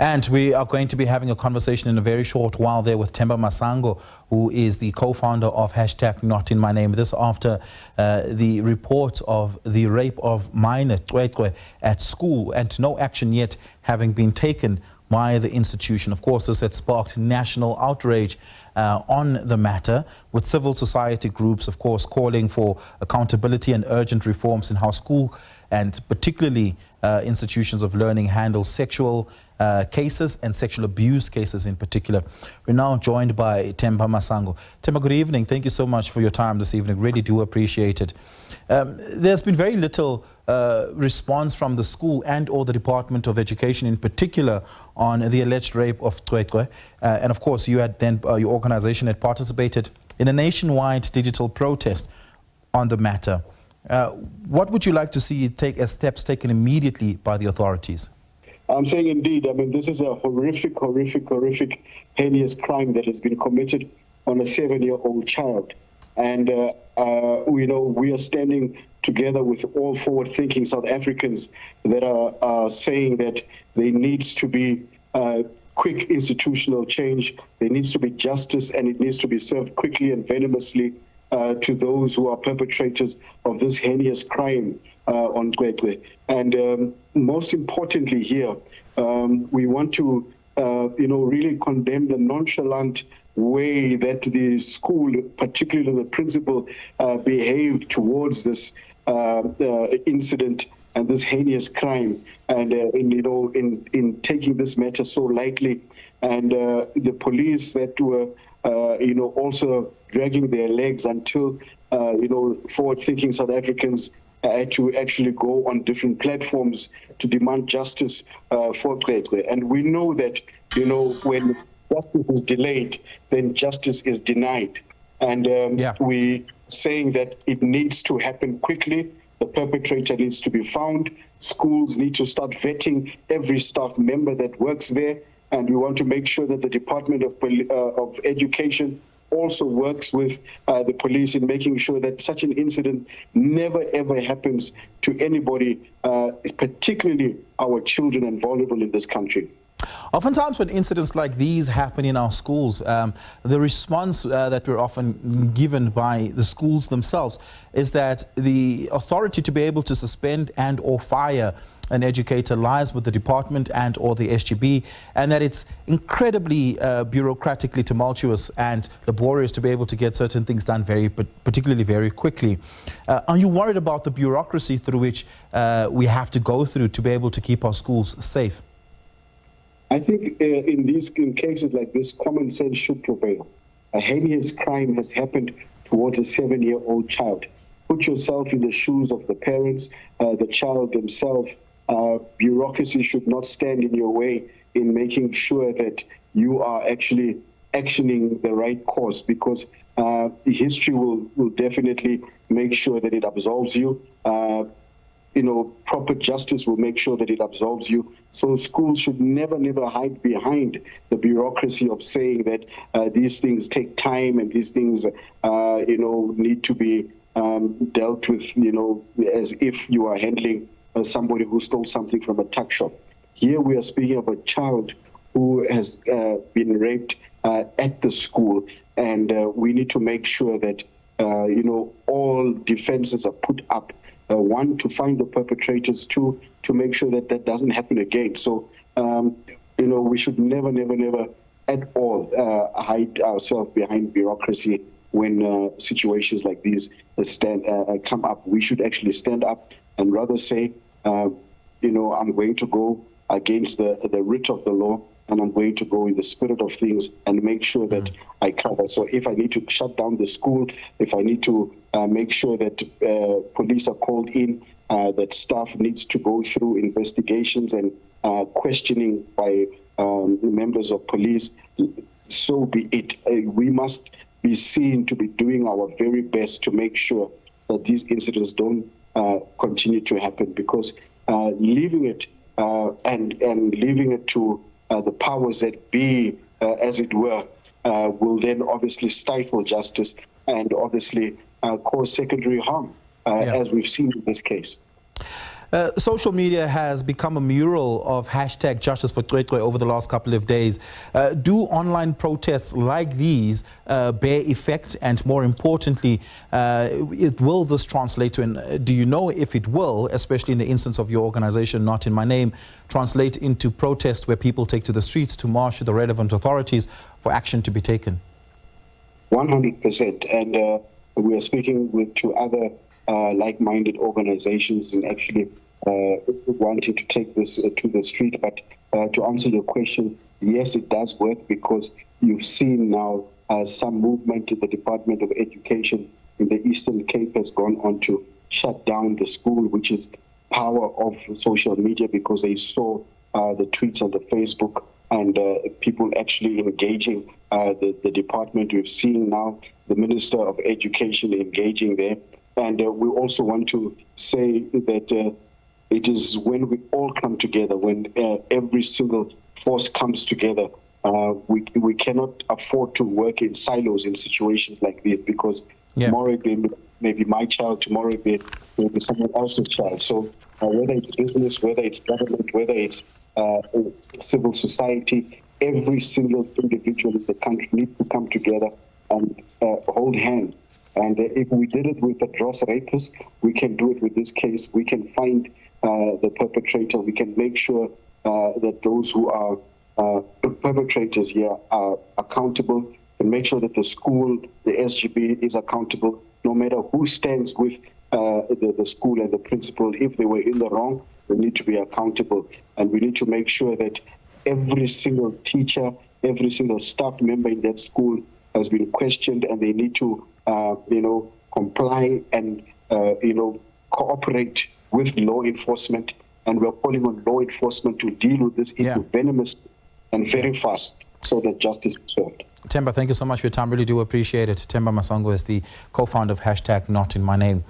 And we are going to be having a conversation in a very short while there with Themba Masango, who is the co-founder of #NotInMyName. This after the report of the rape of minor Cwecwe at school, and no action yet having been taken by the institution. Of course, this had sparked national outrage on the matter, with civil society groups, of course, calling for accountability and urgent reforms in how school and particularly institutions of learning handle sexual cases and sexual abuse cases in particular. We're now joined by Themba Masango. Themba, good evening. Thank you so much for your time this evening. Really do appreciate it. There's been very little response from the school and or the Department of Education in particular on the alleged rape of Cwecwe. And of course, you had then, your organization had participated in a nationwide digital protest on the matter. What would you like to see take as steps taken immediately by the authorities? I'm saying indeed, I mean, this is a horrific, heinous crime that has been committed on a 7-year-old child. And, we are standing together with all forward-thinking South Africans that are saying that there needs to be quick institutional change, there needs to be justice, and it needs to be served quickly and venomously to those who are perpetrators of this heinous crime on Cwecwe. And most importantly here, we want to, really condemn the nonchalant way that the school, particularly the principal, behaved towards this incident and this heinous crime, and in taking this matter so lightly, and the police that were also dragging their legs until forward-thinking South Africans had to actually go on different platforms to demand justice for Cwecwe. And we know that when justice is delayed, then justice is denied. And we saying that it needs to happen quickly. The perpetrator needs to be found. Schools need to start vetting every staff member that works there. And we want to make sure that the Department of Education also works with the police in making sure that such an incident never, ever happens to anybody, particularly our children and vulnerable in this country. Oftentimes when incidents like these happen in our schools, the response that we're often given by the schools themselves is that the authority to be able to suspend and or fire an educator lies with the department and or the SGB, and that it's incredibly bureaucratically tumultuous and laborious to be able to get certain things done particularly very quickly. Are you worried about the bureaucracy through which we have to go through to be able to keep our schools safe? I think in cases like this, common sense should prevail. A heinous crime has happened towards a 7-year-old child. Put yourself in the shoes of the parents, the child themselves. Bureaucracy should not stand in your way in making sure that you are actually actioning the right course, because history will definitely make sure that it absolves you. Proper justice will make sure that it absolves you. So schools should never hide behind the bureaucracy of saying that these things take time and these things, need to be dealt with, as if you are handling somebody who stole something from a tuck shop. Here we are speaking of a child who has been raped at the school, and we need to make sure that, all defenses are put up. One, to find the perpetrators. Two, to make sure that that doesn't happen again. So, we should never at all hide ourselves behind bureaucracy when situations like these come up. We should actually stand up and rather say, I'm going to go against the writ of the law, and I'm going to go in the spirit of things and make sure that I cover. So if I need to shut down the school, if I need to make sure that police are called in, that staff needs to go through investigations and questioning by members of police, so be it. We must be seen to be doing our very best to make sure that these incidents don't continue to happen, because leaving it and leaving it to the powers that be, as it were, will then obviously stifle justice and obviously cause secondary harm, as we've seen in this case. Social media has become a mural of hashtag Justice for Cwecwe over the last couple of days. Do online protests like these bear effect? And more importantly, will this translate to, do you know if it will, especially in the instance of your organization, Not in My Name, translate into protests where people take to the streets to march to the relevant authorities for action to be taken? 100%. And we are speaking to other like-minded organizations and actually wanting to take this to the street. But to answer your question, yes, it does work, because you've seen now some movement in the Department of Education in the Eastern Cape has gone on to shut down the school, which is power of social media, because they saw the tweets on the Facebook and people actually engaging the department. We've seen now the Minister of Education engaging there. And we also want to say that it is when we all come together, when every single force comes together, we cannot afford to work in silos in situations like this, because tomorrow it may be my child, tomorrow it may be someone else's child. So whether it's business, whether it's government, whether it's civil society, every single individual in the country needs to come together and hold hands. And if we did it with the Dross rapists, we can do it with this case. We can find the perpetrator. We can make sure that those who are perpetrators here are accountable, and make sure that the school, the SGB, is accountable, no matter who stands with the school and the principal. If they were in the wrong, they need to be accountable. And we need to make sure that every single teacher, every single staff member in that school has been questioned, and they need to comply and, cooperate with law enforcement. And we're calling on law enforcement to deal with this issue venomous and very fast, so that justice is served. Themba, thank you so much for your time. Really do appreciate it. Themba Masango is the co-founder of hashtag Not in My Name.